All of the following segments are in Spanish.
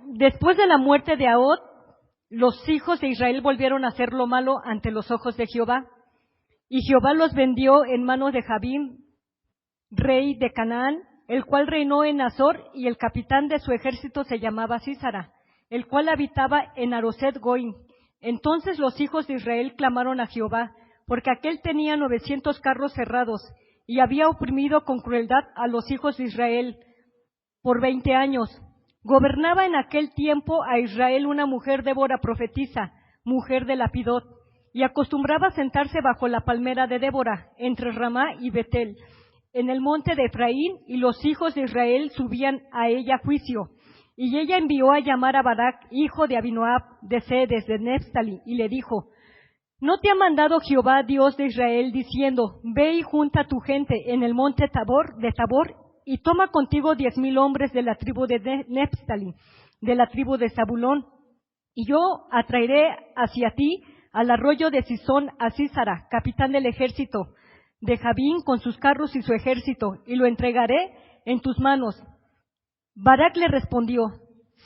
Después de la muerte de Ahod, los hijos de Israel volvieron a hacer lo malo ante los ojos de Jehová. Y Jehová los vendió en manos de Jabín, rey de Canaán, el cual reinó en Azor, y el capitán de su ejército se llamaba Sísara, el cual habitaba en Aroset Goim. Entonces los hijos de Israel clamaron a Jehová, porque aquél tenía 900 carros cerrados, y había oprimido con crueldad a los hijos de Israel por 20 años. Gobernaba en aquel tiempo a Israel una mujer Débora profetisa, mujer de Lapidot, y acostumbraba sentarse bajo la palmera de Débora, entre Ramá y Betel, en el monte de Efraín, y los hijos de Israel subían a ella a juicio. Y ella envió a llamar a Barac, hijo de Abinoab, de Cedes, de Neftalí, y le dijo: ¿No te ha mandado Jehová, Dios de Israel, diciendo: Ve y junta tu gente en el monte Tabor, y toma contigo 10,000 hombres de la tribu de Neftalí, de la tribu de Zabulón, y yo atraeré hacia ti al arroyo de Sisón a Sísara, capitán del ejército de Jabín, con sus carros y su ejército, y lo entregaré en tus manos? Barac le respondió: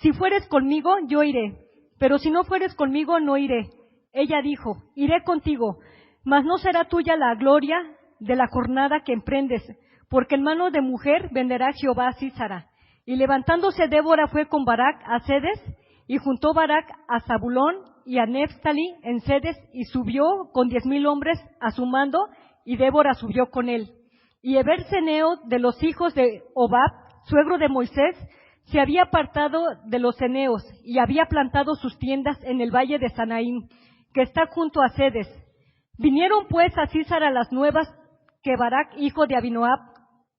Si fueres conmigo, yo iré, pero si no fueres conmigo, no iré. Ella dijo: Iré contigo, mas no será tuya la gloria de la jornada que emprendes, porque en mano de mujer venderá Jehová a Sísara. Y levantándose Débora fue con Barac a Cedes, y juntó Barac a Zabulón y a Neftalí en Cedes, y subió con 10,000 hombres a su mando, y Débora subió con él. Y Eber-Ceneo de los hijos de Obab, suegro de Moisés, se había apartado de los ceneos, y había plantado sus tiendas en el valle de Sanaim, que está junto a Cedes. Vinieron pues a Sísara las nuevas que Barac, hijo de Abinoab,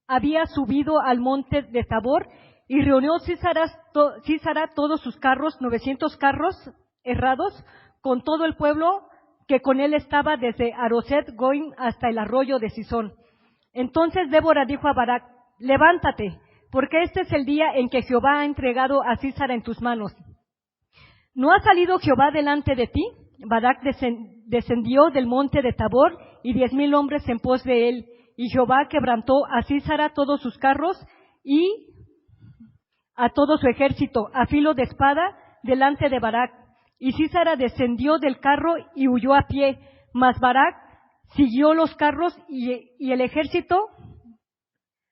había subido al monte de Tabor, y reunió Sísara todos sus carros, 900 carros herrados, con todo el pueblo que con él estaba desde Aroset Goim hasta el arroyo de Sisón. Entonces Débora dijo a Barac: Levántate, porque este es el día en que Jehová ha entregado a Sísara en tus manos. ¿No ha salido Jehová delante de ti? Barac descendió del monte de Tabor, y 10,000 hombres en pos de él. Y Jehová quebrantó a Sísara todos sus carros y a todo su ejército a filo de espada delante de Barac. Y Sísara descendió del carro y huyó a pie, mas Barac siguió los carros y el ejército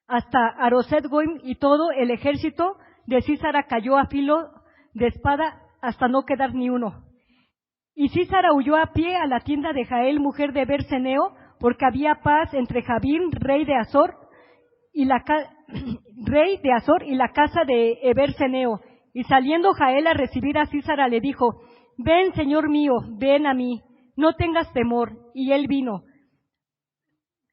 hasta Aroset Goim, y todo el ejército de Sísara cayó a filo de espada hasta no quedar ni uno. Y Sísara huyó a pie a la tienda de Jael, mujer de Eber-Ceneo, porque había paz entre Jabín, rey de Azor, y la casa de Eber-Ceneo. Y saliendo Jael a recibir a Sísara, le dijo: Ven, señor mío, ven a mí, no tengas temor. Y él vino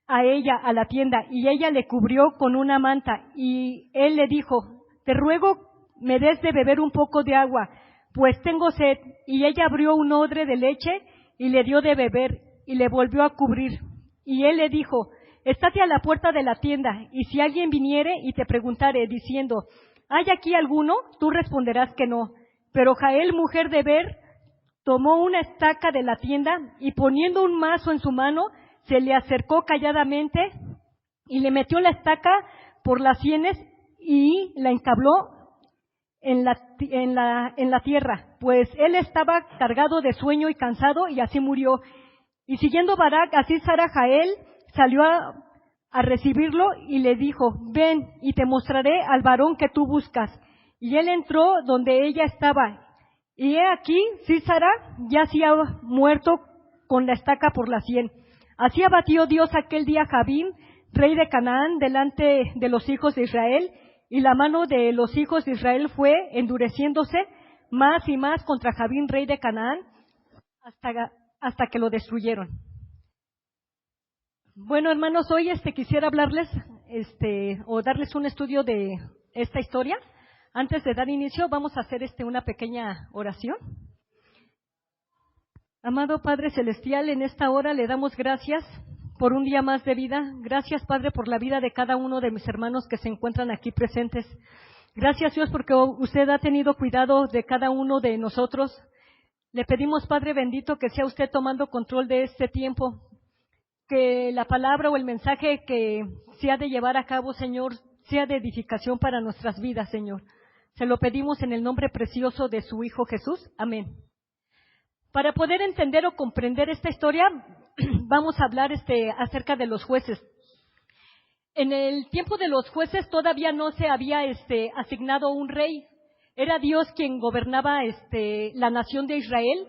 a ella a la tienda, y ella le cubrió con una manta, y él le dijo: Te ruego me des de beber un poco de agua, pues tengo sed. Y ella abrió un odre de leche y le dio de beber, y le volvió a cubrir. Y él le dijo: Estate a la puerta de la tienda, y si alguien viniere y te preguntare, diciendo: ¿Hay aquí alguno?, tú responderás que no. Pero Jael, mujer de Eber, tomó una estaca de la tienda, y poniendo un mazo en su mano, se le acercó calladamente, y le metió la estaca por las sienes, y la encabló en la tierra, pues él estaba cargado de sueño y cansado, y así murió. Y siguiendo Barac a Sísara, Jael salió a recibirlo, y le dijo: Ven, y te mostraré al varón que tú buscas. Y él entró donde ella estaba, y he aquí, Sísara yacía muerto con la estaca por la sien. Así abatió Dios aquel día a Jabín, rey de Canaán, delante de los hijos de Israel, y la mano de los hijos de Israel fue endureciéndose más y más contra Jabín, rey de Canaán, hasta que lo destruyeron. Bueno, hermanos, hoy quisiera hablarles o darles un estudio de esta historia. Antes de dar inicio, vamos a hacer una pequeña oración. Amado Padre Celestial, en esta hora le damos gracias por un día más de vida. Gracias, Padre, por la vida de cada uno de mis hermanos que se encuentran aquí presentes. Gracias, Dios, porque usted ha tenido cuidado de cada uno de nosotros. Le pedimos, Padre bendito, que sea usted tomando control de este tiempo, que la palabra o el mensaje que se ha de llevar a cabo, Señor, sea de edificación para nuestras vidas, Señor. Se lo pedimos en el nombre precioso de su Hijo Jesús. Amén. Para poder entender o comprender esta historia, vamos a hablar acerca de los jueces. En el tiempo de los jueces todavía no se había asignado un rey. Era Dios quien gobernaba la nación de Israel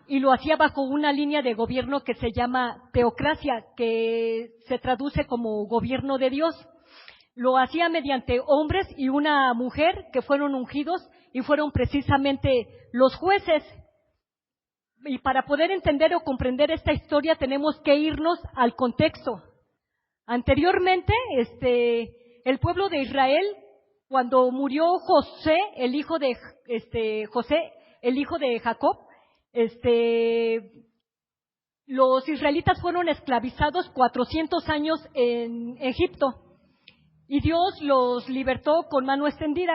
y lo hacía bajo una línea de gobierno que se llama teocracia, que se traduce como gobierno de Dios. Lo hacía mediante hombres y una mujer que fueron ungidos y fueron precisamente los jueces. Y para poder entender o comprender esta historia tenemos que irnos al contexto. Anteriormente, el pueblo de Israel, cuando murió José, el hijo de Jacob, los israelitas fueron esclavizados 400 años en Egipto y Dios los libertó con mano extendida.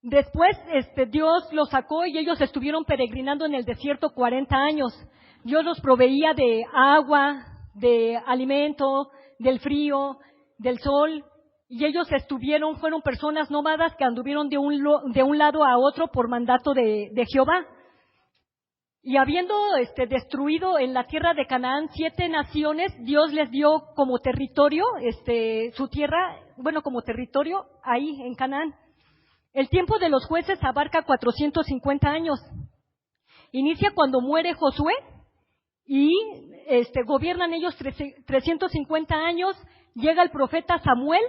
Después, Dios los sacó y ellos estuvieron peregrinando en el desierto 40 años. Dios los proveía de agua, de alimento, del frío, del sol, y ellos fueron personas nómadas que anduvieron de un lado a otro por mandato de Jehová. Y habiendo destruido en la tierra de Canaán 7 naciones, Dios les dio como territorio su tierra, como territorio ahí en Canaán. El tiempo de los jueces abarca 450 años. Inicia cuando muere Josué y gobiernan ellos 350 años. Llega el profeta Samuel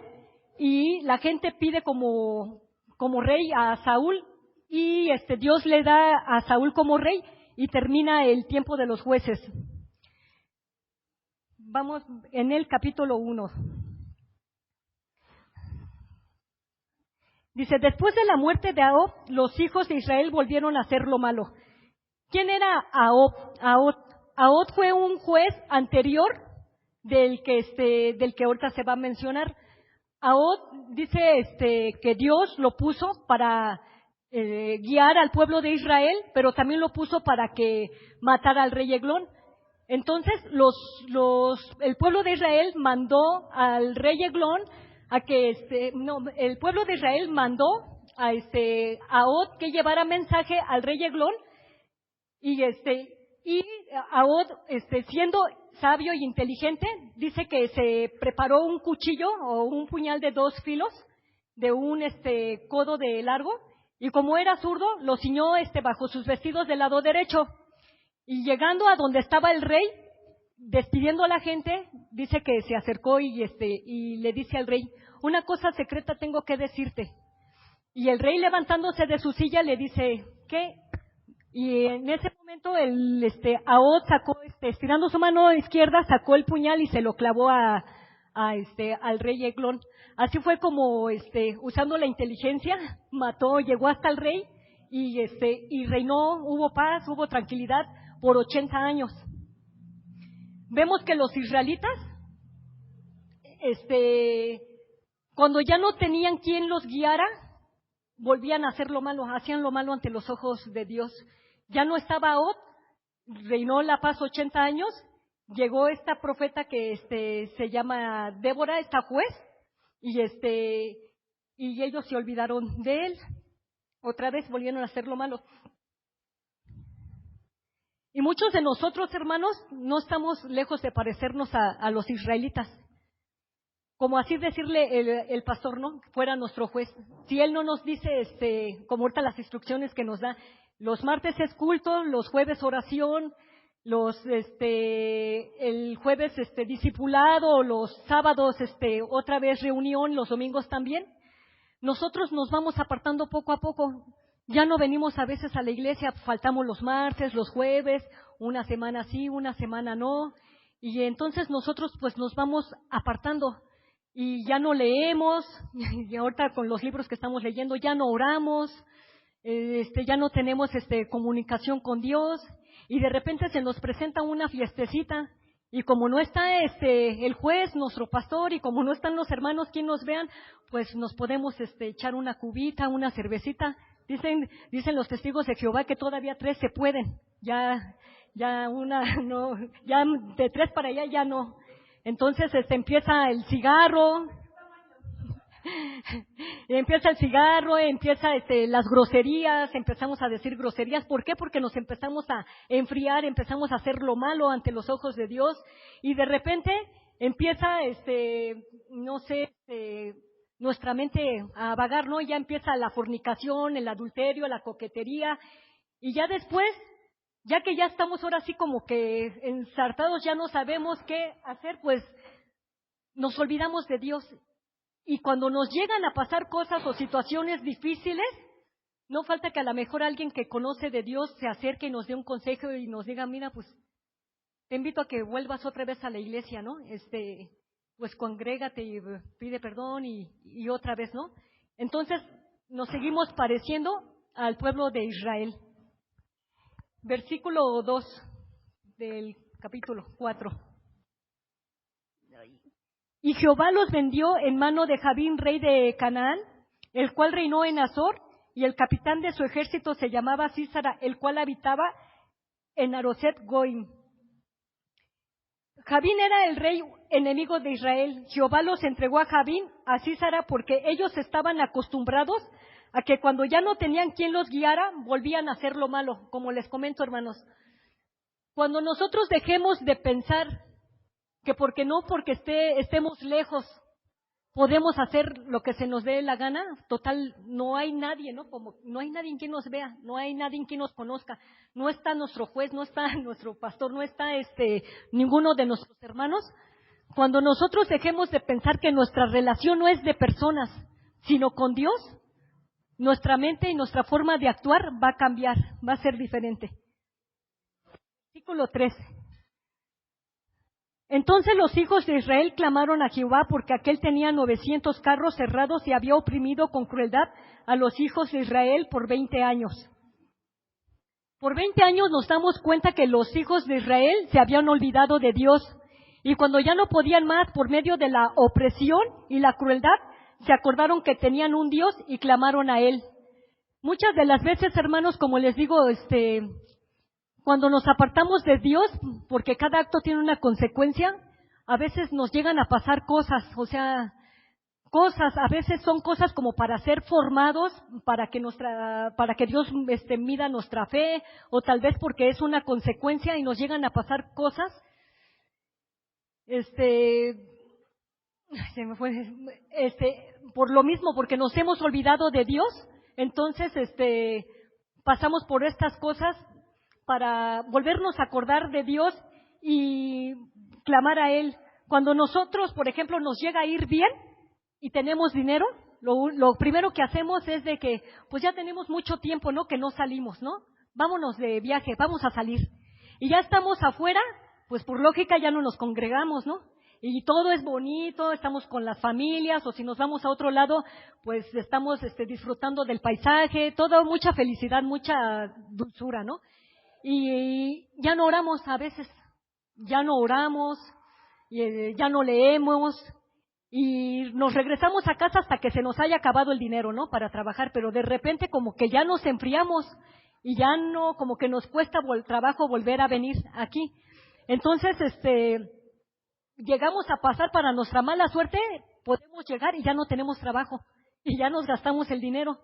y la gente pide como rey a Saúl y Dios le da a Saúl como rey y termina el tiempo de los jueces. Vamos en el capítulo 1. Dice, después de la muerte de Ahab, los hijos de Israel volvieron a hacer lo malo. ¿Quién era Ahab? Ahab fue un juez anterior del que ahorita se va a mencionar. Ahab dice que Dios lo puso para guiar al pueblo de Israel, pero también lo puso para que matara al rey Eglón. Entonces, el pueblo de Israel mandó al rey Eglón el pueblo de Israel mandó a Ahab que llevara mensaje al rey Eglón y Ahab, siendo sabio y inteligente, dice que se preparó un cuchillo o un puñal de 2 filos de un codo de largo y como era zurdo lo ciñó bajo sus vestidos del lado derecho y llegando a donde estaba el rey, despidiendo a la gente, dice que se acercó y le dice al rey, una cosa secreta tengo que decirte. Y el rey levantándose de su silla le dice, ¿qué? Y en ese momento Ahab sacó, estirando su mano izquierda, sacó el puñal y se lo clavó al rey Eglón. Así fue como, usando la inteligencia, llegó hasta el rey y reinó, hubo paz, hubo tranquilidad por 80 años. Vemos que los israelitas, cuando ya no tenían quien los guiara, volvían a hacer lo malo, hacían lo malo ante los ojos de Dios. Ya no estaba Ahab, reinó la paz 80 años, llegó esta profeta que se llama Débora, esta juez, y ellos se olvidaron de él. Otra vez volvieron a hacer lo malo. Y muchos de nosotros, hermanos, no estamos lejos de parecernos a los israelitas. Como así decirle el pastor, ¿no? Fuera nuestro juez. Si él no nos dice, como ahorita las instrucciones que nos da, los martes es culto, los jueves oración, el jueves discipulado, los sábados otra vez reunión, los domingos también. Nosotros nos vamos apartando poco a poco. Ya no venimos a veces a la iglesia, faltamos los martes, los jueves, una semana sí, una semana no. Y entonces nosotros pues nos vamos apartando. Y ya no leemos, y ahorita con los libros que estamos leyendo ya no oramos, ya no tenemos comunicación con Dios y de repente se nos presenta una fiestecita y como no está el juez, nuestro pastor y como no están los hermanos quien nos vean, pues nos podemos echar una cubita, una cervecita. Dicen los testigos de Jehová que todavía 3 se pueden, ya una no, ya de 3 para allá ya no. Entonces empieza el cigarro, Empieza el cigarro, empieza las groserías, empezamos a decir groserías. ¿Por qué? Porque nos empezamos a enfriar, empezamos a hacer lo malo ante los ojos de Dios y de repente empieza, no sé, nuestra mente a vagar, ¿no? Ya empieza la fornicación, el adulterio, la coquetería y ya después, ya que ya estamos ahora así como que ensartados, ya no sabemos qué hacer, pues nos olvidamos de Dios. Y cuando nos llegan a pasar cosas o situaciones difíciles, no falta que a lo mejor alguien que conoce de Dios se acerque y nos dé un consejo y nos diga, mira, pues te invito a que vuelvas otra vez a la iglesia, ¿no? Pues congrégate y pide perdón y otra vez, ¿no? Entonces nos seguimos pareciendo al pueblo de Israel. Versículo 2 del capítulo 4. Y Jehová los vendió en mano de Jabín, rey de Canaán, el cual reinó en Azor, y el capitán de su ejército se llamaba Sísara, el cual habitaba en Aroset Goim. Jabín era el rey enemigo de Israel. Jehová los entregó a Jabín, a Sísara, porque ellos estaban acostumbrados a que cuando ya no tenían quien los guiara, volvían a hacer lo malo, como les comento, hermanos. Cuando nosotros dejemos de pensar que porque estemos lejos, podemos hacer lo que se nos dé la gana, total, no hay nadie, ¿no? Como no hay nadie en quien nos vea, no hay nadie en quien nos conozca, no está nuestro juez, no está nuestro pastor, no está ninguno de nuestros hermanos. Cuando nosotros dejemos de pensar que nuestra relación no es de personas, sino con Dios, nuestra mente y nuestra forma de actuar va a cambiar, va a ser diferente. Versículo 13. Entonces los hijos de Israel clamaron a Jehová porque aquél tenía 900 carros cerrados y había oprimido con crueldad a los hijos de Israel por 20 años. Por 20 años nos damos cuenta que los hijos de Israel se habían olvidado de Dios y cuando ya no podían más por medio de la opresión y la crueldad, se acordaron que tenían un Dios y clamaron a Él. Muchas de las veces, hermanos, como les digo, cuando nos apartamos de Dios, porque cada acto tiene una consecuencia, a veces nos llegan a pasar cosas, a veces son cosas como para ser formados, para que Dios mida nuestra fe, o tal vez porque es una consecuencia y nos llegan a pasar cosas, se me fue, por lo mismo, porque nos hemos olvidado de Dios, entonces, pasamos por estas cosas para volvernos a acordar de Dios y clamar a Él. Cuando nosotros, por ejemplo, nos llega a ir bien y tenemos dinero, lo primero que hacemos es de que, pues ya tenemos mucho tiempo, ¿no? Que no salimos, ¿no? Vámonos de viaje, vamos a salir. Y ya estamos afuera, pues por lógica ya no nos congregamos, ¿no? Y todo es bonito, estamos con las familias, o si nos vamos a otro lado, pues estamos disfrutando del paisaje, todo, mucha felicidad, mucha dulzura, ¿no? Y ya no oramos a veces, ya no oramos, ya no leemos y nos regresamos a casa hasta que se nos haya acabado el dinero, ¿no? Para trabajar, pero de repente como que ya nos enfriamos y ya no, como que nos cuesta trabajo volver a venir aquí. Entonces, llegamos a pasar para nuestra mala suerte, podemos llegar y ya no tenemos trabajo y ya nos gastamos el dinero.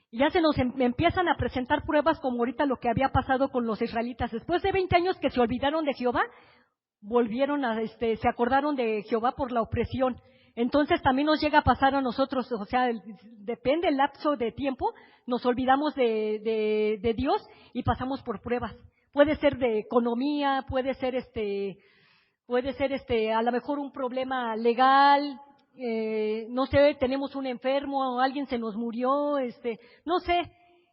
Y ya se nos empiezan a presentar pruebas como ahorita lo que había pasado con los israelitas. Después de 20 años que se olvidaron de Jehová, volvieron se acordaron de Jehová por la opresión. Entonces también nos llega a pasar a nosotros, o sea, depende del lapso de tiempo, nos olvidamos de Dios y pasamos por pruebas. Puede ser de economía, puede ser a lo mejor un problema legal, no sé, tenemos un enfermo, alguien se nos murió, no sé.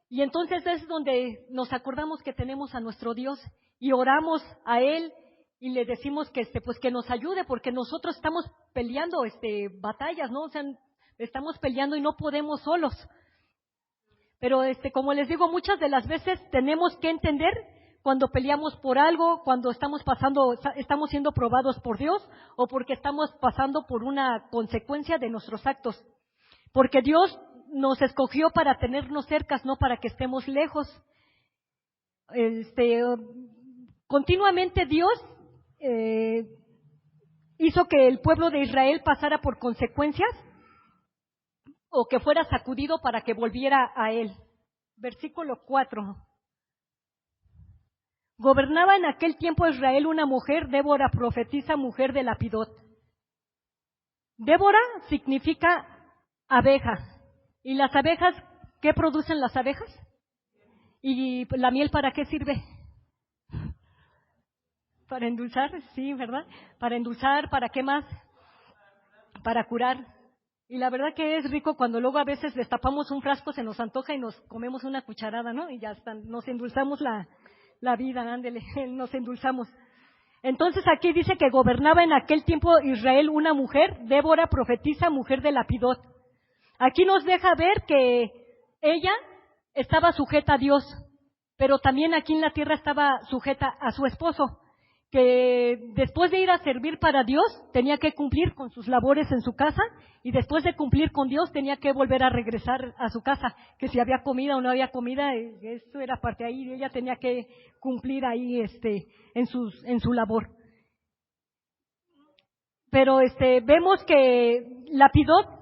Y entonces es donde nos acordamos que tenemos a nuestro Dios y oramos a Él y le decimos que pues que nos ayude porque nosotros estamos peleando batallas, ¿no? O sea, estamos peleando y no podemos solos. Pero como les digo, muchas de las veces tenemos que entender cuando peleamos por algo, cuando estamos siendo probados por Dios o porque estamos pasando por una consecuencia de nuestros actos. Porque Dios nos escogió para tenernos cerca, no para que estemos lejos. Continuamente Dios hizo que el pueblo de Israel pasara por consecuencias o que fuera sacudido para que volviera a él. Versículo 4. Gobernaba en aquel tiempo Israel una mujer, Débora, profetisa, mujer de Lapidot. Débora significa abeja. ¿Y las abejas, qué producen las abejas? ¿Y la miel para qué sirve? Para endulzar, sí, ¿verdad? Para endulzar, ¿para qué más? Para curar. Y la verdad que es rico cuando luego a veces destapamos un frasco, se nos antoja y nos comemos una cucharada, ¿no? Y ya está, nos endulzamos la vida, ándele, nos endulzamos. Entonces aquí dice que gobernaba en aquel tiempo Israel una mujer, Débora, profetisa, mujer de Lapidot. Aquí nos deja ver que ella estaba sujeta a Dios, pero también aquí en la tierra estaba sujeta a su esposo, que después de ir a servir para Dios tenía que cumplir con sus labores en su casa y después de cumplir con Dios tenía que volver a regresar a su casa, que si había comida o no había comida, eso era parte ahí, ella tenía que cumplir ahí en su labor. Pero vemos que Lapidot,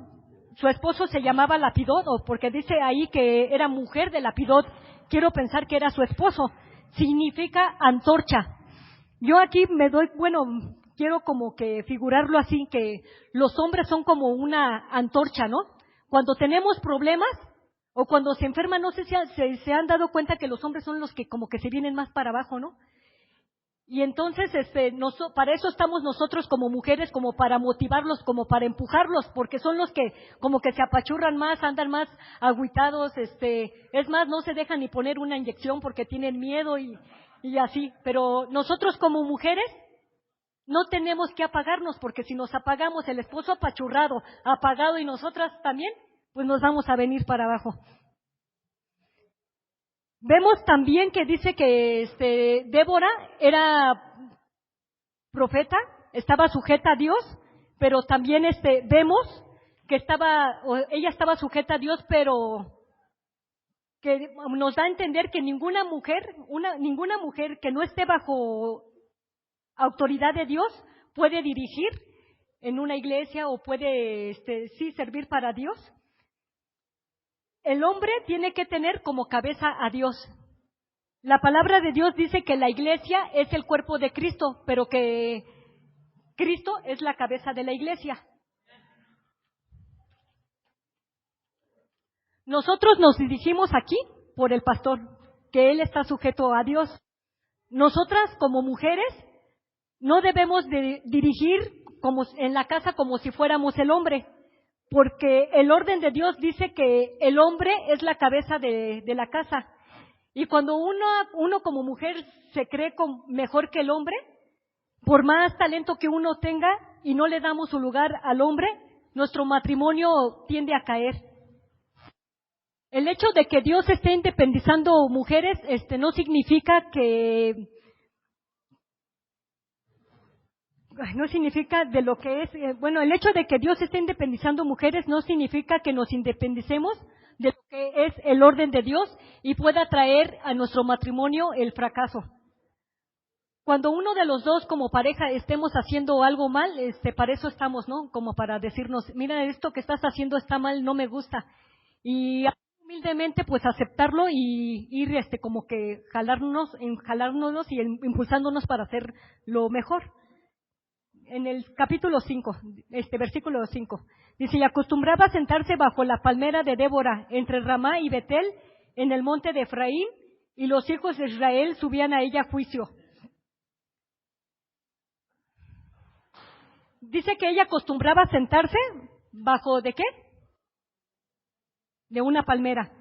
su esposo se llamaba Lapidot, o porque dice ahí que era mujer de Lapidot, quiero pensar que era su esposo, significa antorcha. Yo aquí quiero como que figurarlo así, que los hombres son como una antorcha, ¿no? Cuando tenemos problemas o cuando se enferman, no sé si se han dado cuenta que los hombres son los que como que se vienen más para abajo, ¿no? Y entonces, para eso estamos nosotros como mujeres, como para motivarlos, como para empujarlos, porque son los que como que se apachurran más, andan más agüitados, es más, no se dejan ni poner una inyección porque tienen miedo y así. Pero nosotros como mujeres no tenemos que apagarnos, porque si nos apagamos, el esposo apachurrado, apagado y nosotras también, pues nos vamos a venir para abajo. Vemos también que dice que Débora era profeta, estaba sujeta a Dios, pero también vemos que ella estaba sujeta a Dios, pero que nos da a entender que ninguna mujer que no esté bajo autoridad de Dios puede dirigir en una iglesia o puede servir para Dios. El hombre tiene que tener como cabeza a Dios. La palabra de Dios dice que la iglesia es el cuerpo de Cristo, pero que Cristo es la cabeza de la iglesia. Nosotros nos dirigimos aquí por el pastor, que él está sujeto a Dios. Nosotras como mujeres no debemos de dirigir como en la casa como si fuéramos el hombre, porque el orden de Dios dice que el hombre es la cabeza de la casa. Y cuando uno como mujer se cree mejor que el hombre, por más talento que uno tenga y no le damos su lugar al hombre, nuestro matrimonio tiende a caer. El hecho de que Dios esté independizando mujeres, no significa que no significa de lo que es, el hecho de que Dios esté independizando mujeres no significa que nos independicemos de lo que es el orden de Dios y pueda traer a nuestro matrimonio el fracaso. Cuando uno de los dos como pareja estemos haciendo algo mal, para eso estamos, ¿no? Como para decirnos, mira, esto que estás haciendo está mal, no me gusta. Y humildemente pues aceptarlo y ir como que jalárnoslos y impulsándonos para hacer lo mejor. En el capítulo 5, versículo 5, dice, y acostumbraba a sentarse bajo la palmera de Débora, entre Ramá y Betel, en el monte de Efraín, y los hijos de Israel subían a ella a juicio. Dice que ella acostumbraba a sentarse bajo ¿de qué? De una palmera.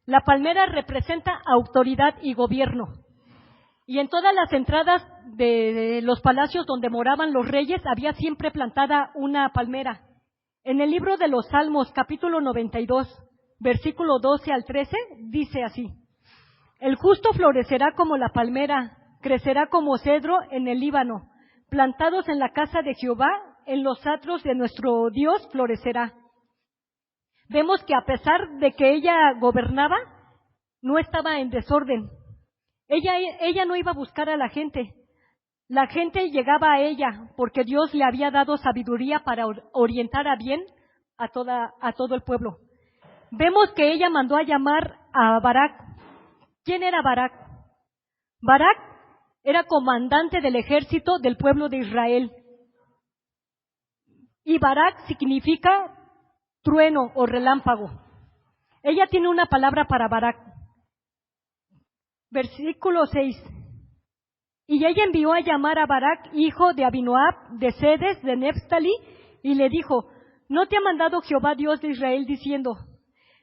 La palmera representa autoridad y gobierno. Y en todas las entradas de los palacios donde moraban los reyes había siempre plantada una palmera. En el libro de los Salmos, capítulo 92, versículo 12 al 13, dice así: el justo florecerá como la palmera, crecerá como cedro en el Líbano, plantados en la casa de Jehová, en los atrios de nuestro Dios florecerá. Vemos que a pesar de que ella gobernaba, no estaba en desorden. Ella no iba a buscar a la gente. La gente llegaba a ella porque Dios le había dado sabiduría para orientar a bien a todo el pueblo. vemos que ella mandó a llamar a Barak. ¿Quién era Barak? Barak era comandante del ejército del pueblo de Israel. Y Barak significa trueno o relámpago. Ella tiene una palabra para Barak. Versículo 6. Y ella envió a llamar a Barak, hijo de Abinoab, de Sedes, de Neftalí, y le dijo: ¿No te ha mandado Jehová Dios de Israel diciendo: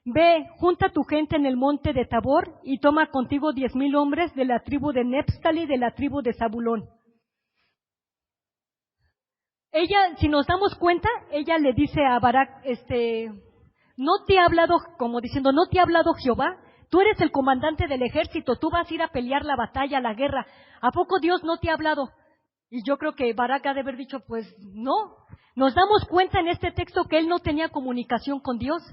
Ve, junta tu gente en el monte de Tabor, y toma contigo 10,000 hombres de la tribu de Neftalí, de la tribu de Zabulón? Ella, si nos damos cuenta, ella le dice a Barak, no te ha hablado, como diciendo, no te ha hablado Jehová. Tú eres el comandante del ejército, tú vas a ir a pelear la batalla, la guerra. ¿A poco Dios no te ha hablado? Y yo creo que Barak ha de haber dicho, pues no. Nos damos cuenta en este texto que él no tenía comunicación con Dios,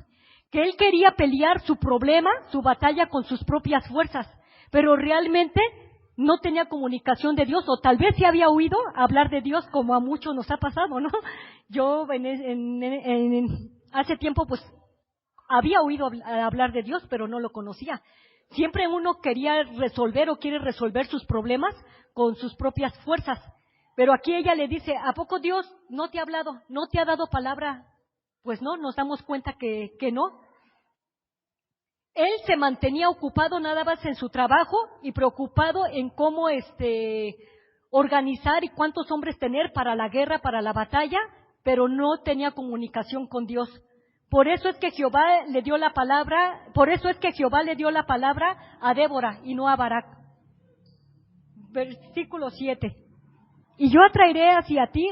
que él quería pelear su problema, su batalla con sus propias fuerzas, pero realmente no tenía comunicación de Dios, o tal vez sí había oído hablar de Dios, como a muchos nos ha pasado, ¿no? Yo hace tiempo pues había oído hablar de Dios, pero no lo conocía. Siempre uno quería resolver o quiere resolver sus problemas con sus propias fuerzas. Pero aquí ella le dice, ¿a poco Dios no te ha hablado? ¿No te ha dado palabra? Pues no, nos damos cuenta que no. Él se mantenía ocupado nada más en su trabajo y preocupado en cómo organizar y cuántos hombres tener para la guerra, para la batalla, pero no tenía comunicación con Dios. Por eso es que Jehová le dio la palabra, a Débora y no a Barak. Versículo 7. Y yo atraeré hacia ti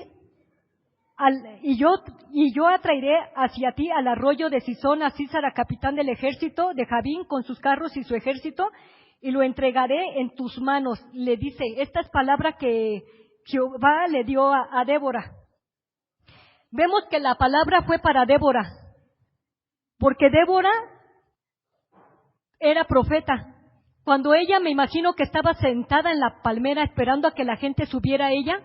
al arroyo de Sisón a Sísara, capitán del ejército de Jabín, con sus carros y su ejército, y lo entregaré en tus manos. Le dice, esta es palabra que Jehová le dio a Débora. Vemos que la palabra fue para Débora, porque Débora era profeta. Cuando ella, me imagino que estaba sentada en la palmera esperando a que la gente subiera a ella,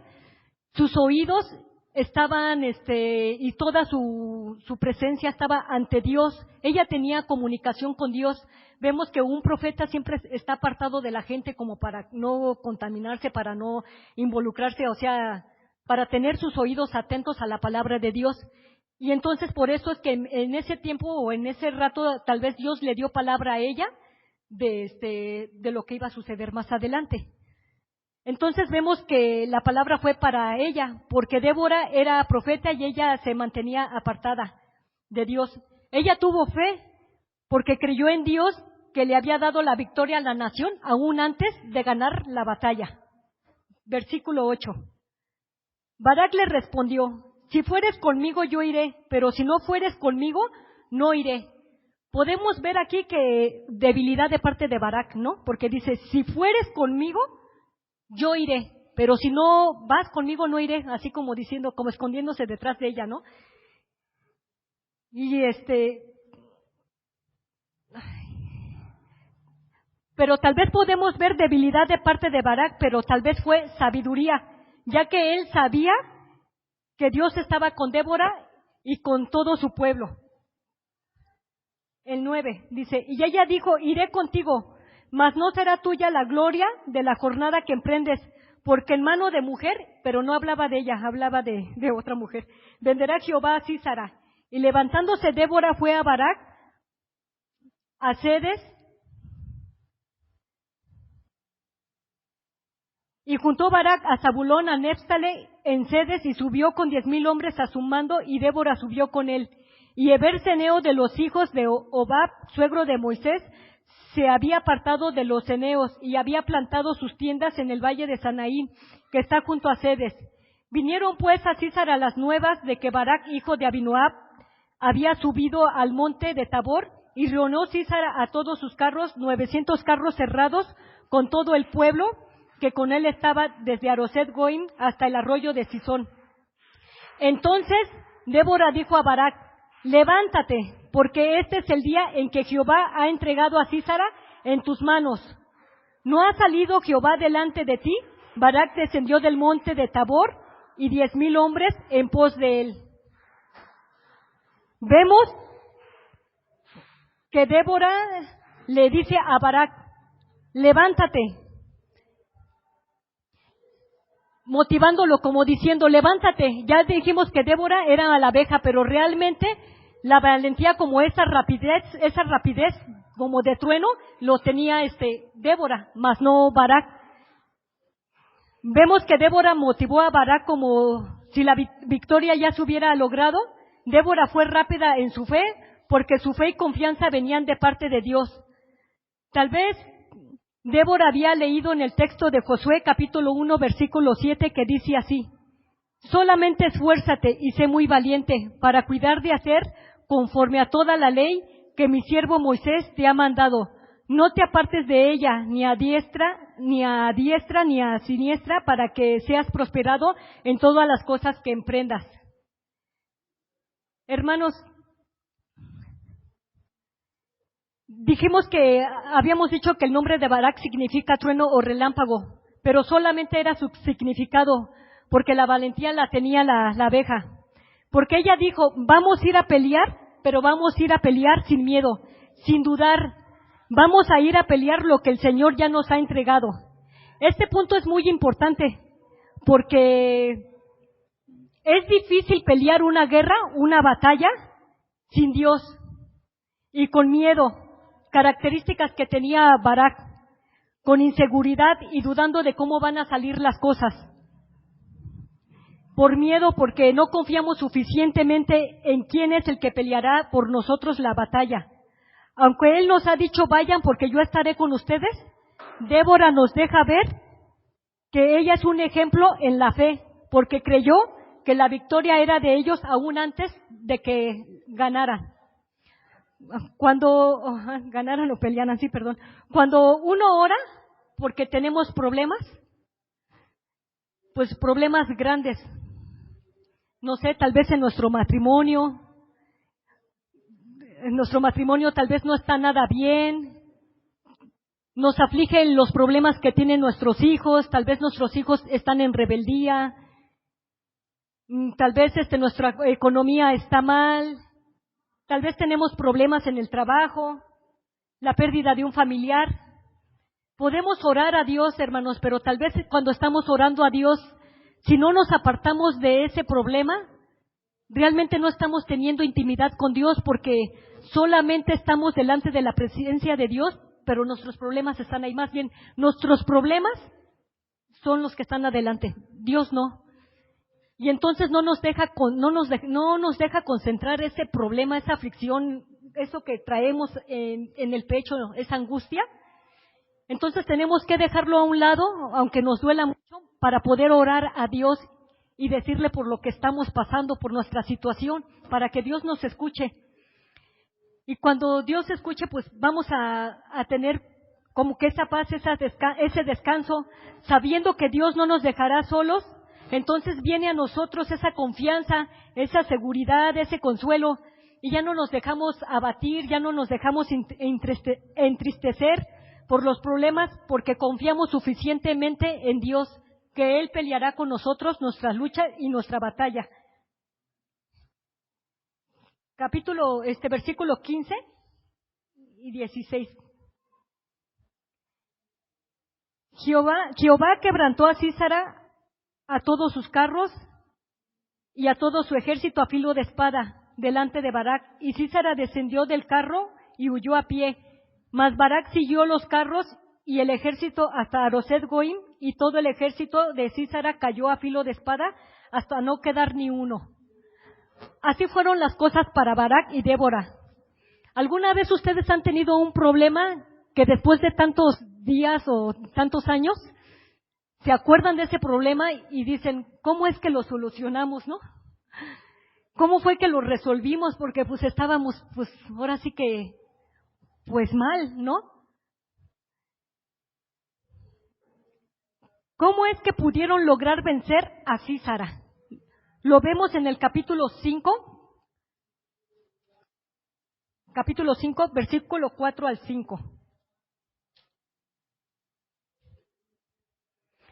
sus oídos estaban, y toda su presencia estaba ante Dios. Ella tenía comunicación con Dios. Vemos que un profeta siempre está apartado de la gente como para no contaminarse, para no involucrarse, o sea, para tener sus oídos atentos a la palabra de Dios. Y entonces por eso es que en ese tiempo o en ese rato tal vez Dios le dio palabra a ella de lo que iba a suceder más adelante. Entonces vemos que la palabra fue para ella, porque Débora era profeta y ella se mantenía apartada de Dios. Ella tuvo fe porque creyó en Dios, que le había dado la victoria a la nación aún antes de ganar la batalla. Versículo 8. Barak le respondió: si fueres conmigo yo iré, pero si no fueres conmigo no iré. Podemos ver aquí que debilidad de parte de Barak, ¿no? Porque dice, si fueres conmigo yo iré, pero si no vas conmigo no iré, así como diciendo, como escondiéndose detrás de ella, ¿no? Y pero tal vez podemos ver debilidad de parte de Barak, pero tal vez fue sabiduría, ya que él sabía que Dios estaba con Débora y con todo su pueblo. El 9 dice, y ella dijo, iré contigo, mas no será tuya la gloria de la jornada que emprendes, porque en mano de mujer, pero no hablaba de ella, hablaba de otra mujer, venderá Jehová a Sísara. Y levantándose Débora fue a Barak, a Sedes, y juntó Barak a Zabulón, a Neftalí en Sedes, y subió con 10,000 hombres a su mando, y Débora subió con él. Y Heber ceneo de los hijos de Hobab, suegro de Moisés, se había apartado de los ceneos y había plantado sus tiendas en el valle de Sanaí, que está junto a Sedes. Vinieron pues a Sísara las nuevas de que Barak, hijo de Abinoab, había subido al monte de Tabor, y reunió Sísara a todos sus carros, 900 carros cerrados, con todo el pueblo que con él estaba desde Aroset Goim hasta el arroyo de Sisón. Entonces Débora dijo a Barak, levántate, porque este es el día en que Jehová ha entregado a Sísara en tus manos. ¿No ha salido Jehová delante de ti? Barak descendió del monte de Tabor y 10,000 hombres en pos de él. Vemos que Débora le dice a Barak, levántate, motivándolo como diciendo, levántate. Ya dijimos que Débora era la abeja, pero realmente la valentía como esa rapidez como de trueno, lo tenía Débora, mas no Barak. Vemos que Débora motivó a Barak como si la victoria ya se hubiera logrado. Débora fue rápida en su fe, porque su fe y confianza venían de parte de Dios. Tal vez Débora había leído en el texto de Josué capítulo 1 versículo 7 que dice así: solamente esfuérzate y sé muy valiente para cuidar de hacer conforme a toda la ley que mi siervo Moisés te ha mandado. No te apartes de ella ni a diestra ni a siniestra, para que seas prosperado en todas las cosas que emprendas. Hermanos, habíamos dicho que el nombre de Barak significa trueno o relámpago, pero solamente era su significado, porque la valentía la tenía la abeja. Porque ella dijo, vamos a ir a pelear, pero vamos a ir a pelear sin miedo, sin dudar. Vamos a ir a pelear lo que el Señor ya nos ha entregado. Este punto es muy importante, porque es difícil pelear una guerra, una batalla, sin Dios y con miedo, características que tenía Barak, con inseguridad y dudando de cómo van a salir las cosas. Por miedo, porque no confiamos suficientemente en quién es el que peleará por nosotros la batalla. Aunque Él nos ha dicho, vayan porque yo estaré con ustedes, Débora nos deja ver que ella es un ejemplo en la fe, porque creyó que la victoria era de ellos aún antes de que ganaran. Ganaran o pelearan, sí, perdón. Cuando uno ora porque tenemos problemas, pues problemas grandes, no sé, tal vez en nuestro matrimonio tal vez no está nada bien, nos afligen los problemas que tienen nuestros hijos, tal vez nuestros hijos están en rebeldía, tal vez nuestra economía está mal, tal vez tenemos problemas en el trabajo, la pérdida de un familiar. Podemos orar a Dios, hermanos, pero tal vez cuando estamos orando a Dios, si no nos apartamos de ese problema, realmente no estamos teniendo intimidad con Dios, porque solamente estamos delante de la presencia de Dios, pero nuestros problemas están ahí. Más bien, nuestros problemas son los que están adelante, Dios no. Y entonces no nos deja concentrar ese problema, esa aflicción, eso que traemos en el pecho, esa angustia. Entonces tenemos que dejarlo a un lado, aunque nos duela mucho, para poder orar a Dios y decirle por lo que estamos pasando, por nuestra situación, para que Dios nos escuche. Y cuando Dios escuche, pues vamos a tener como que esa paz, ese descanso, sabiendo que Dios no nos dejará solos. Entonces viene a nosotros esa confianza, esa seguridad, ese consuelo, y ya no nos dejamos abatir, ya no nos dejamos entristecer por los problemas, porque confiamos suficientemente en Dios, que Él peleará con nosotros nuestra lucha y nuestra batalla. Versículo 15 y 16. Jehová quebrantó a Sísara, a todos sus carros y a todo su ejército a filo de espada delante de Barak, y Sísara descendió del carro y huyó a pie. Mas Barak siguió los carros y el ejército hasta Aroset Goim, y todo el ejército de Sísara cayó a filo de espada hasta no quedar ni uno. Así fueron las cosas para Barak y Débora. ¿Alguna vez ustedes han tenido un problema que después de tantos días o tantos años se acuerdan de ese problema y dicen, ¿cómo es que lo solucionamos, no? ¿Cómo fue que lo resolvimos? Porque pues estábamos, pues ahora sí que, pues mal, ¿no? ¿Cómo es que pudieron lograr vencer a Sísara? Lo vemos en el capítulo 5, versículo 4 al 5.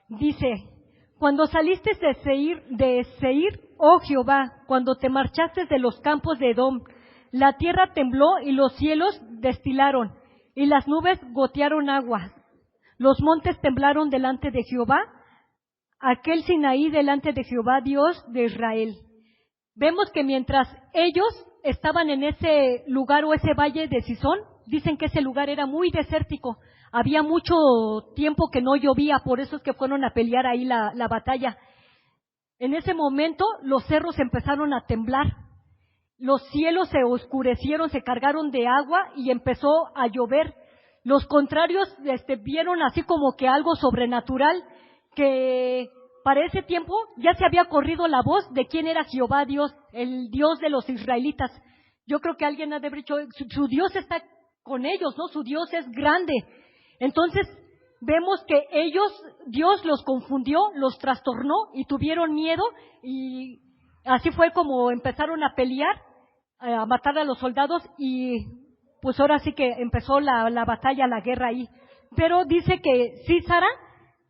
Dice, cuando saliste de Seir, oh Jehová, cuando te marchaste de los campos de Edom, La tierra tembló y los cielos destilaron, y las nubes gotearon agua. Los montes temblaron delante de Jehová, aquel Sinaí delante de Jehová, Dios de Israel. Vemos que mientras ellos estaban en ese lugar o ese valle de Sisón, dicen que ese lugar era muy desértico. Había mucho tiempo que no llovía, por eso es que fueron a pelear ahí la batalla. En ese momento los cerros empezaron a temblar. Los cielos se oscurecieron, se cargaron de agua y empezó a llover. Los contrarios vieron así como que algo sobrenatural, que para ese tiempo ya se había corrido la voz de quién era Jehová Dios, el Dios de los israelitas. Yo creo que alguien ha de haber dicho, su Dios está con ellos, ¿no? Su Dios es grande. Entonces vemos que Dios los confundió, los trastornó y tuvieron miedo, y así fue como empezaron a pelear, a matar a los soldados, y pues ahora sí que empezó la batalla, la guerra ahí. Pero dice que Sísara,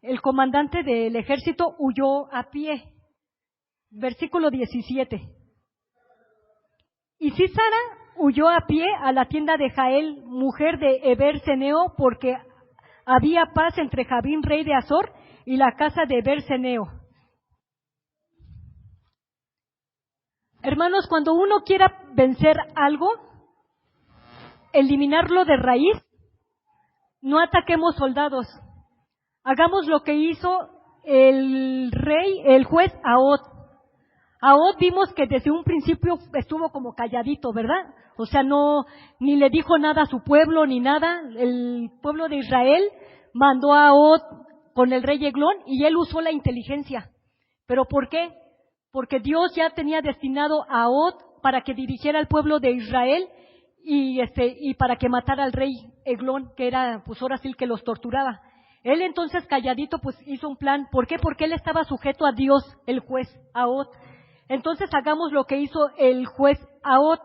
el comandante del ejército, huyó a pie. Versículo 17. Y Sísara huyó a pie a la tienda de Jael, mujer de Eber Ceneo, porque había paz entre Jabín, rey de Azor, y la casa de Eber Ceneo. Hermanos, cuando uno quiera vencer algo, eliminarlo de raíz, no ataquemos soldados. Hagamos lo que hizo el juez Ahod. Ahod vimos que desde un principio estuvo como calladito, ¿verdad? O sea, ni le dijo nada a su pueblo ni nada. El pueblo de Israel mandó a Ahod con el rey Eglón y él usó la inteligencia. ¿Pero por qué? Porque Dios ya tenía destinado a Ahod para que dirigiera al pueblo de Israel y para que matara al rey Eglón, que era pues ahora sí el que los torturaba. Él entonces calladito pues hizo un plan. ¿Por qué? Porque él estaba sujeto a Dios, el juez Ahod. Entonces hagamos lo que hizo el juez Ahod.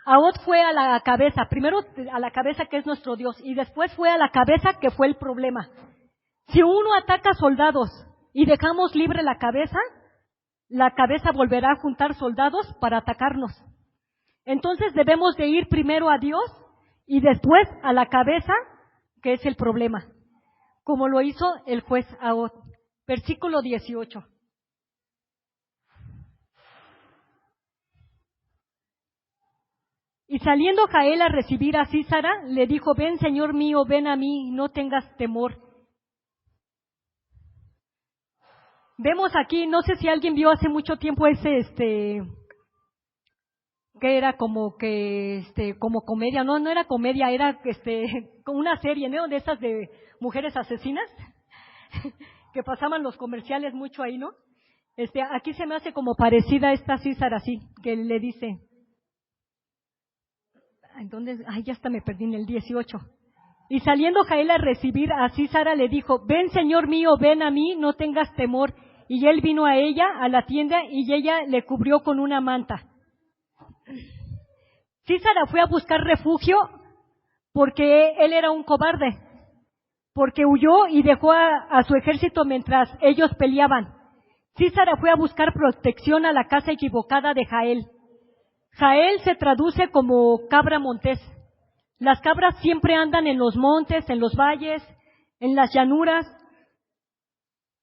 Ahod fue a la cabeza, primero a la cabeza que es nuestro Dios, y después fue a la cabeza que fue el problema. Si uno ataca soldados y dejamos libre la cabeza volverá a juntar soldados para atacarnos. Entonces debemos de ir primero a Dios y después a la cabeza, que es el problema, como lo hizo el juez Ahod. Versículo 18. Y saliendo Jael a recibir a Sísara, le dijo: ven, señor mío, ven a mí, no tengas temor. Vemos aquí, no sé si alguien vio hace mucho tiempo que era como comedia, no era comedia, era como una serie, ¿no? De esas de mujeres asesinas, que pasaban los comerciales mucho ahí, ¿no? Aquí se me hace como parecida a esta Sísara, así, que le dice, entonces, ya hasta me perdí en el 18. Y saliendo Jael a recibir a Sísara, le dijo: ven, señor mío, ven a mí, no tengas temor. Y él vino a ella, a la tienda, y ella le cubrió con una manta. Sísara fue a buscar refugio porque él era un cobarde, porque huyó y dejó a su ejército mientras ellos peleaban. Sísara fue a buscar protección a la casa equivocada de Jael. Jael se traduce como cabra montés. Las cabras siempre andan en los montes, en los valles, en las llanuras.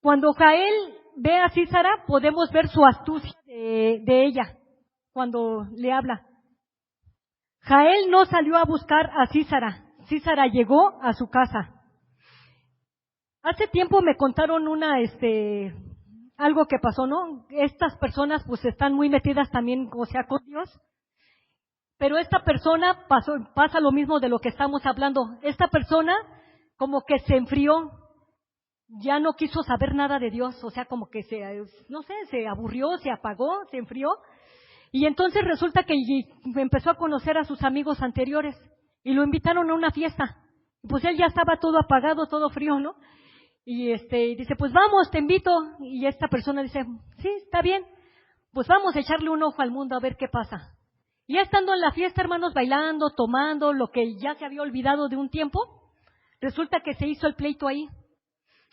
Cuando Jael ve a Sísara, podemos ver su astucia de ella cuando le habla. Jael no salió a buscar a Sísara. Sísara llegó a su casa. Hace tiempo me contaron algo que pasó, ¿no? Estas personas pues están muy metidas también, o sea, con Dios. Pero esta persona pasa lo mismo de lo que estamos hablando. Esta persona como que se enfrió, ya no quiso saber nada de Dios, o sea, como que se aburrió, se apagó, se enfrió. Y entonces resulta que empezó a conocer a sus amigos anteriores y lo invitaron a una fiesta. Pues él ya estaba todo apagado, todo frío, ¿no? Y dice: pues vamos, te invito. Y esta persona dice: sí, está bien, pues vamos a echarle un ojo al mundo a ver qué pasa. Y ya estando en la fiesta, hermanos, bailando, tomando, lo que ya se había olvidado de un tiempo, resulta que se hizo el pleito ahí.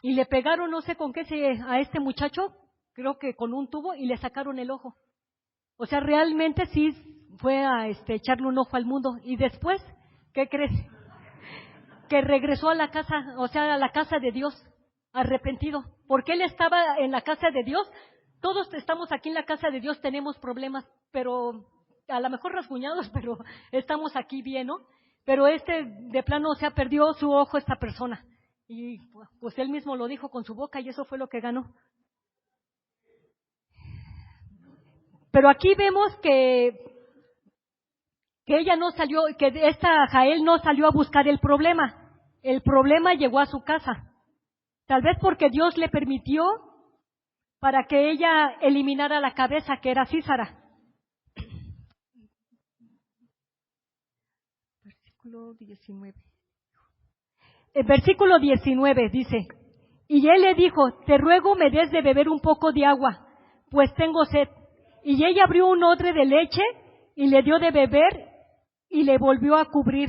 Y le pegaron, no sé con qué, a este muchacho, creo que con un tubo, y le sacaron el ojo. O sea, realmente sí, fue a echarle un ojo al mundo. Y después, ¿qué crees? Que regresó a la casa, o sea, a la casa de Dios, arrepentido. Porque él estaba en la casa de Dios. Todos estamos aquí en la casa de Dios, tenemos problemas, pero a lo mejor rasguñados, pero estamos aquí bien, ¿no? Pero de plano, o sea, perdió su ojo esta persona. Y pues él mismo lo dijo con su boca y eso fue lo que ganó. Pero aquí vemos que ella no salió, que esta Jael no salió a buscar el problema. El problema llegó a su casa. Tal vez porque Dios le permitió para que ella eliminara la cabeza, que era Sísara. Versículo 19. El versículo 19 dice, y él le dijo, te ruego me des de beber un poco de agua, pues tengo sed. Y ella abrió un odre de leche y le dio de beber y le volvió a cubrir.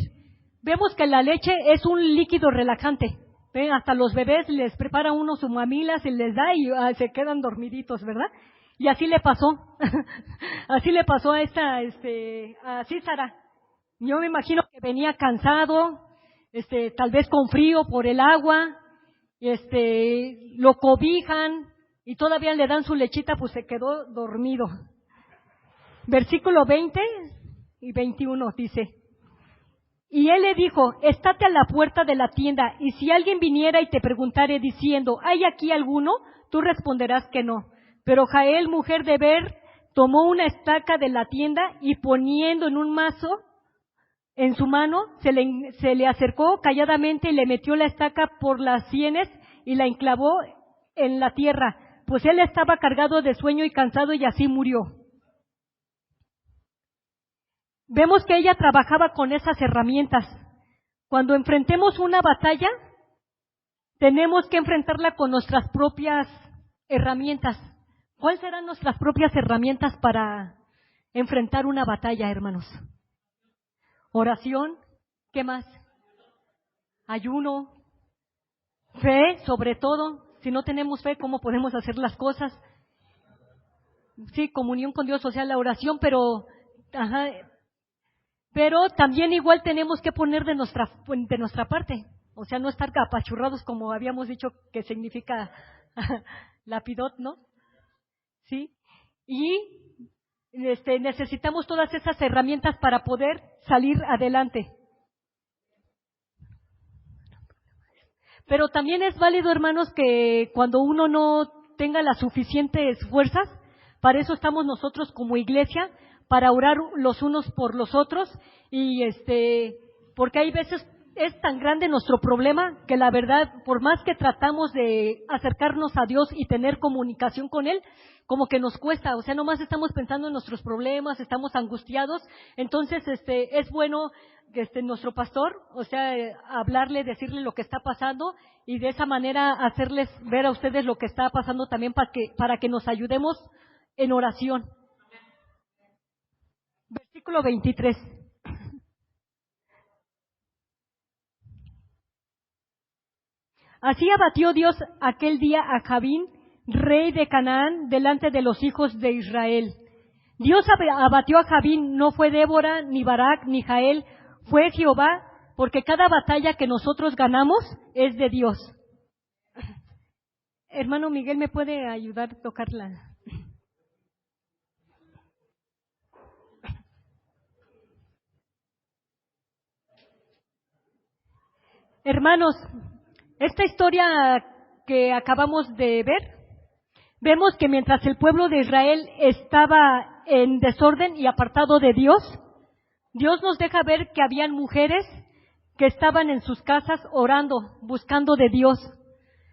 Vemos que la leche es un líquido relajante. ¿Ven? Hasta los bebés les prepara uno su mamila, se les da y se quedan dormiditos, ¿verdad? Y así le pasó. Así le pasó a a Sísara. Yo me imagino que venía cansado, tal vez con frío por el agua, lo cobijan y todavía le dan su lechita, pues se quedó dormido. Versículo 20 y 21 dice, y él le dijo, estate a la puerta de la tienda, y si alguien viniera y te preguntare diciendo, ¿hay aquí alguno? Tú responderás que no. Pero Jael, mujer de Ber, tomó una estaca de la tienda y poniendo en un mazo en su mano, se le acercó calladamente y le metió la estaca por las sienes y la enclavó en la tierra, pues él estaba cargado de sueño y cansado y así murió. Vemos que ella trabajaba con esas herramientas. Cuando enfrentemos una batalla, tenemos que enfrentarla con nuestras propias herramientas. ¿Cuáles serán nuestras propias herramientas para enfrentar una batalla, hermanos? Oración, ¿qué más? Ayuno, fe, sobre todo. Si no tenemos fe, ¿cómo podemos hacer las cosas? Sí, comunión con Dios, o sea, la oración, pero también igual tenemos que poner de nuestra parte. O sea, no estar apachurrados como habíamos dicho que significa lapidot, ¿no? Sí. Y necesitamos todas esas herramientas para poder salir adelante. Pero también es válido, hermanos, que cuando uno no tenga las suficientes fuerzas, para eso estamos nosotros como iglesia, para orar los unos por los otros, y porque hay veces es tan grande nuestro problema que la verdad, por más que tratamos de acercarnos a Dios y tener comunicación con Él, como que nos cuesta, o sea, nomás estamos pensando en nuestros problemas, estamos angustiados. Entonces, es bueno que nuestro pastor, o sea, hablarle, decirle lo que está pasando y de esa manera hacerles ver a ustedes lo que está pasando también para que nos ayudemos en oración. Versículo 23. Así abatió Dios aquel día a Jabín, rey de Canaán, delante de los hijos de Israel. Dios abatió a Jabín, no fue Débora, ni Barak, ni Jael, fue Jehová, porque cada batalla que nosotros ganamos es de Dios. Hermano Miguel, ¿me puede ayudar a tocarla? Hermanos, esta historia que acabamos de ver, vemos que mientras el pueblo de Israel estaba en desorden y apartado de Dios, Dios nos deja ver que habían mujeres que estaban en sus casas orando, buscando de Dios.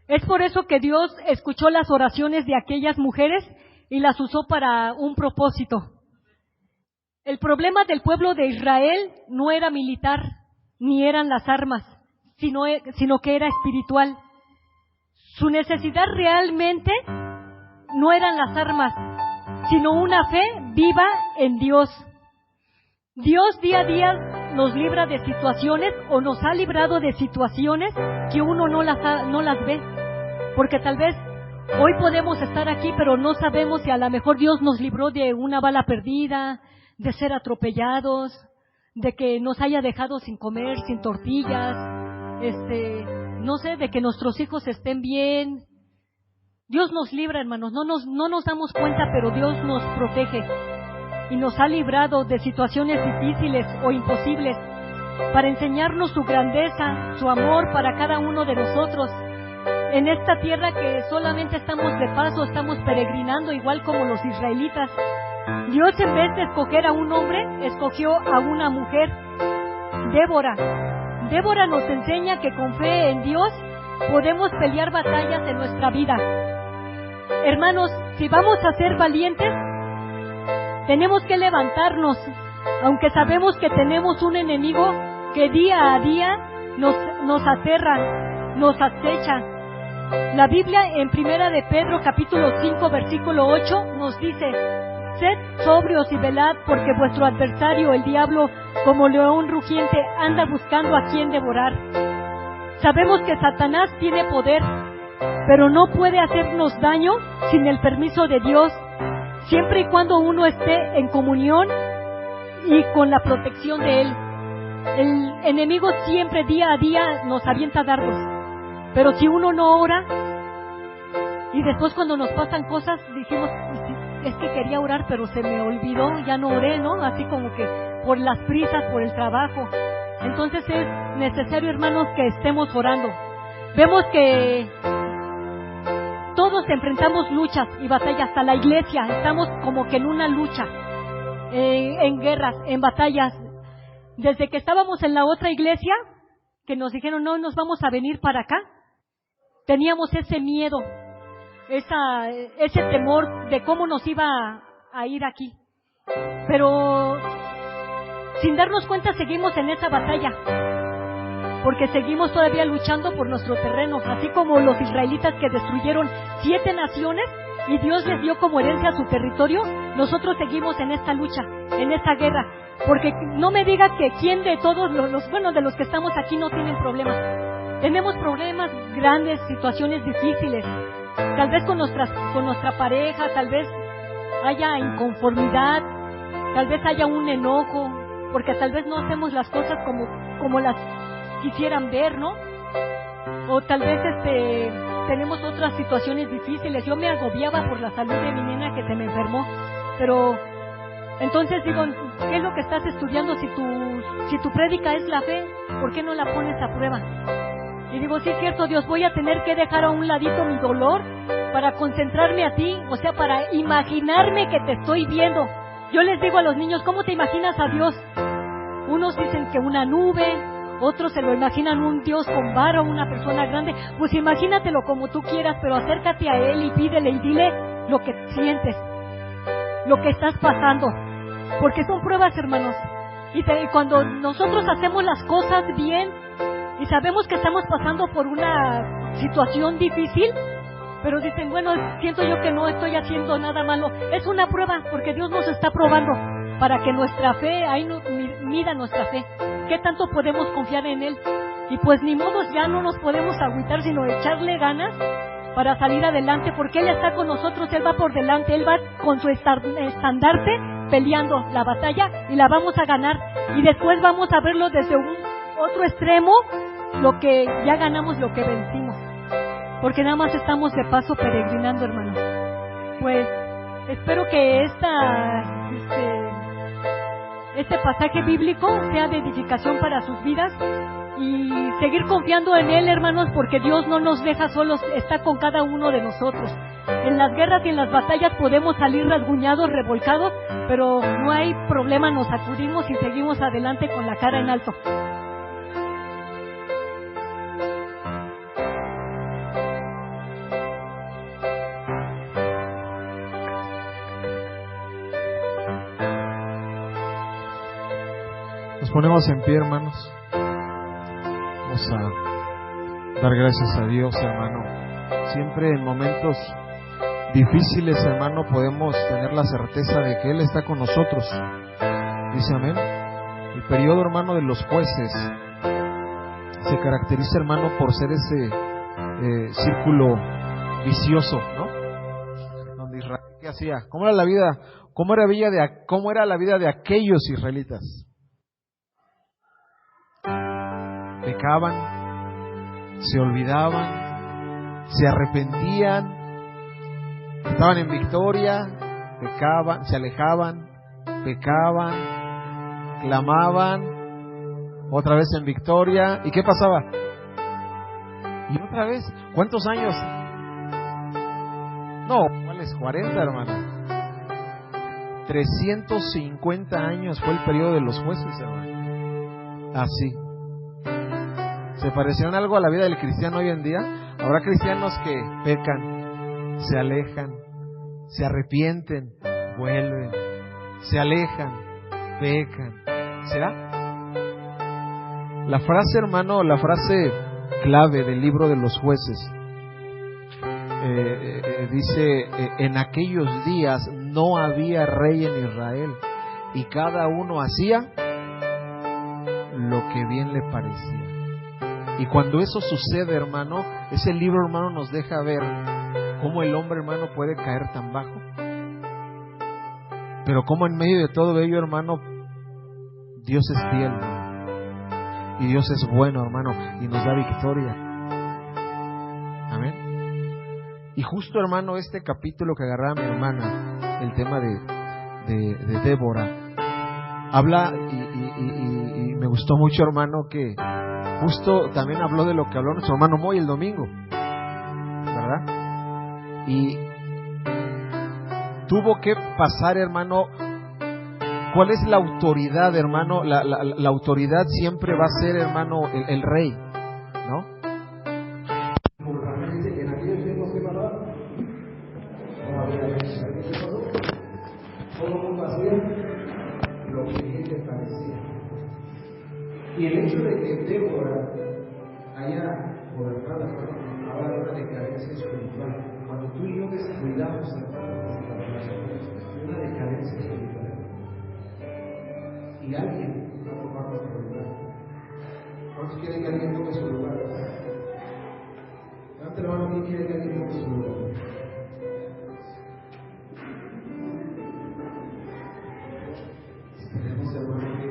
Es por eso que Dios escuchó las oraciones de aquellas mujeres y las usó para un propósito. El problema del pueblo de Israel no era militar, ni eran las armas, sino que era espiritual. Su necesidad realmente no eran las armas, sino una fe viva en Dios. Dios día a día nos libra de situaciones o nos ha librado de situaciones que uno no las ve. Porque tal vez hoy podemos estar aquí, pero no sabemos si a lo mejor Dios nos libró de una bala perdida, de ser atropellados, de que nos haya dejado sin comer, sin tortillas, no sé, de que nuestros hijos estén bien. Dios nos libra, hermanos, no nos damos cuenta, pero Dios nos protege y nos ha librado de situaciones difíciles o imposibles para enseñarnos su grandeza, su amor para cada uno de nosotros. En esta tierra que solamente estamos de paso, estamos peregrinando igual como los israelitas. Dios, en vez de escoger a un hombre, escogió a una mujer, Débora. Débora nos enseña que con fe en Dios podemos pelear batallas en nuestra vida. Hermanos, si vamos a ser valientes, tenemos que levantarnos, aunque sabemos que tenemos un enemigo que día a día nos aterra, nos acecha. La Biblia en Primera de Pedro capítulo 5 versículo 8 nos dice: sed sobrios y velad, porque vuestro adversario, el diablo, como león rugiente, anda buscando a quien devorar. Sabemos que Satanás tiene poder, pero no puede hacernos daño sin el permiso de Dios, siempre y cuando uno esté en comunión y con la protección de Él. El enemigo siempre día a día nos avienta dardos, pero si uno no ora, y después cuando nos pasan cosas, dijimos, es que quería orar, pero se me olvidó, ya no oré, ¿no? Así como que por las prisas, por el trabajo. Entonces es necesario, hermanos, que estemos orando. Vemos que todos enfrentamos luchas y batallas, hasta la iglesia, estamos como que en una lucha, en guerras, en batallas. Desde que estábamos en la otra iglesia, que nos dijeron, no nos vamos a venir para acá, teníamos ese miedo, ese temor de cómo nos iba a ir aquí. Pero sin darnos cuenta seguimos en esa batalla, porque seguimos todavía luchando por nuestro terreno, así como los israelitas que destruyeron 7 naciones y Dios les dio como herencia su territorio. Nosotros seguimos en esta lucha, en esta guerra, porque no me diga que quién de todos de los que estamos aquí no tienen problemas. Tenemos problemas grandes, situaciones difíciles, tal vez con nuestra pareja, tal vez haya inconformidad, tal vez haya un enojo, porque tal vez no hacemos las cosas como las quisieran ver, ¿no? O tal vez tenemos otras situaciones difíciles. Yo me agobiaba por la salud de mi nena que se me enfermó, pero entonces digo, ¿qué es lo que estás estudiando? Si tu prédica es la fe, ¿por qué no la pones a prueba? Y digo, sí es cierto, Dios, voy a tener que dejar a un ladito mi dolor para concentrarme a ti, o sea, para imaginarme que te estoy viendo. Yo les digo a los niños, ¿cómo te imaginas a Dios? Unos dicen que una nube, otros se lo imaginan un Dios con vara, una persona grande. Pues imagínatelo como tú quieras, pero acércate a Él y pídele y dile lo que sientes, lo que estás pasando, porque son pruebas, hermanos. Y cuando nosotros hacemos las cosas bien y sabemos que estamos pasando por una situación difícil, pero dicen, bueno, siento yo que no estoy haciendo nada malo, es una prueba, porque Dios nos está probando para que nuestra fe, ahí mida nuestra fe, qué tanto podemos confiar en Él. Y pues ni modos, ya no nos podemos agüitar, sino echarle ganas para salir adelante, porque Él está con nosotros, Él va por delante, Él va con su estandarte peleando la batalla y la vamos a ganar. Y después vamos a verlo desde otro extremo, lo que ya ganamos, lo que vencimos, porque nada más estamos de paso peregrinando, hermanos. Pues espero que este pasaje bíblico sea de edificación para sus vidas y seguir confiando en Él, hermanos, porque Dios no nos deja solos, está con cada uno de nosotros. En las guerras y en las batallas podemos salir rasguñados, revolcados, pero no hay problema, nos sacudimos y seguimos adelante con la cara en alto. Nos ponemos en pie, hermanos. Vamos a dar gracias a Dios, hermano. Siempre en momentos difíciles, hermano, podemos tener la certeza de que Él está con nosotros. Dice amén. El periodo, hermano, de los jueces se caracteriza, hermano, por ser ese círculo vicioso, ¿no? Donde Israel, ¿qué hacía? ¿Cómo era la vida? ¿Cómo era la vida de aquellos israelitas? Pecaban, se olvidaban, se arrepentían, estaban en victoria, pecaban, se alejaban, pecaban, clamaban, otra vez en victoria. ¿Y qué pasaba? Y otra vez, ¿cuántos años? No, ¿cuáles? 40, hermano. 350 años fue el periodo de los jueces, hermano. Así. ¿Se parecieron algo a la vida del cristiano hoy en día? Habrá cristianos que pecan, se alejan, se arrepienten, vuelven, se alejan, pecan. ¿Será? La frase, hermano, la frase clave del libro de los jueces dice: en aquellos días no había rey en Israel y cada uno hacía lo que bien le parecía. Y cuando eso sucede, hermano, ese libro, hermano, nos deja ver cómo el hombre, hermano, puede caer tan bajo, pero cómo en medio de todo ello, hermano, Dios es fiel, hermano, y Dios es bueno, hermano, y nos da victoria. Amén. Y justo, hermano, este capítulo que agarraba mi hermana, el tema de Débora, habla y me gustó mucho, hermano, que justo también habló de lo que habló nuestro hermano Moy el domingo, ¿verdad? Y tuvo que pasar, hermano. ¿Cuál es la autoridad, hermano? La autoridad siempre va a ser, hermano, el rey, ¿no? En aquellos tiempos que pasaba, todo el mundo hacía lo que bien le parecía. Y el hecho de que Débora haya gobernado, habla de una decadencia espiritual. Cuando tú y yo descuidamos, hermano, una decadencia espiritual, y alguien va a tomar nuestro lugar. ¿Cuántos quieren que alguien tome su lugar? Levante la mano, ¿quién quiere que alguien tome su lugar? Tenemos, hermano, que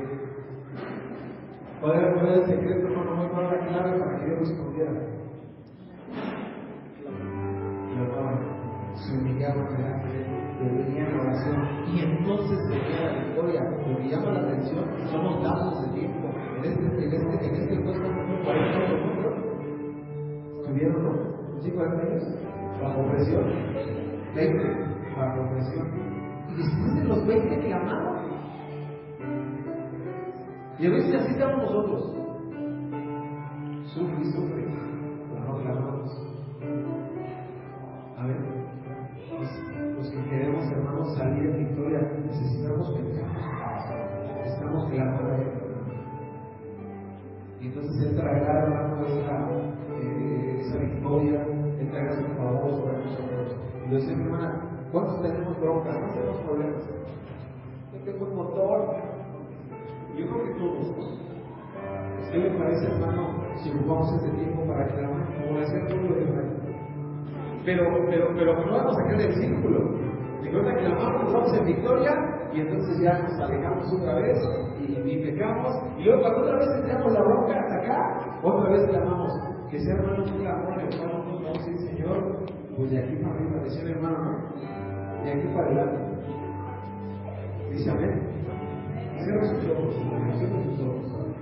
poder el secreto, hermano, muy para la clave para que Dios respondiera. Clamaban, se humillaban delante de Él, le venían a oración, y entonces venía la victoria. Lo que llama la atención son los datos de tiempo. En este puesto, 40 minutos, estuvieron, ¿no? ¿Sí, 40 años? Bajo presión. 20, bajo presión. Y después de los 20 clamaron. Y a veces así estamos nosotros. Sufre y sufre, pero no clamamos. A ver, los que queremos, hermanos, salir en victoria, necesitamos pensar, necesitamos clamar. Y entonces Él traerá, hermano, esa victoria, Él traerá su favor sobre nosotros. Y yo decía, hermana, ¿cuántos tenemos broncas? ¿Cuántos tenemos problemas? Yo tengo un motor. Yo creo que todos, ¿no? ¿Qué le parece, hermano, si ocupamos este tiempo para clamar, como le hacía el pueblo de Israel? Pero no vamos a caer del círculo. Recuerda que clamamos, nos vamos en victoria y entonces ya nos alejamos otra vez y pecamos. Y luego cuando otra vez echamos la bronca hasta acá, otra vez clamamos. Que sea, hermano, un clamor, hermano, nos vamos a decir, Señor, pues de aquí para arriba, decía el hermano, ¿no? De aquí para adelante. Dice amén. Cierra sus ojos, cierra sus ojos.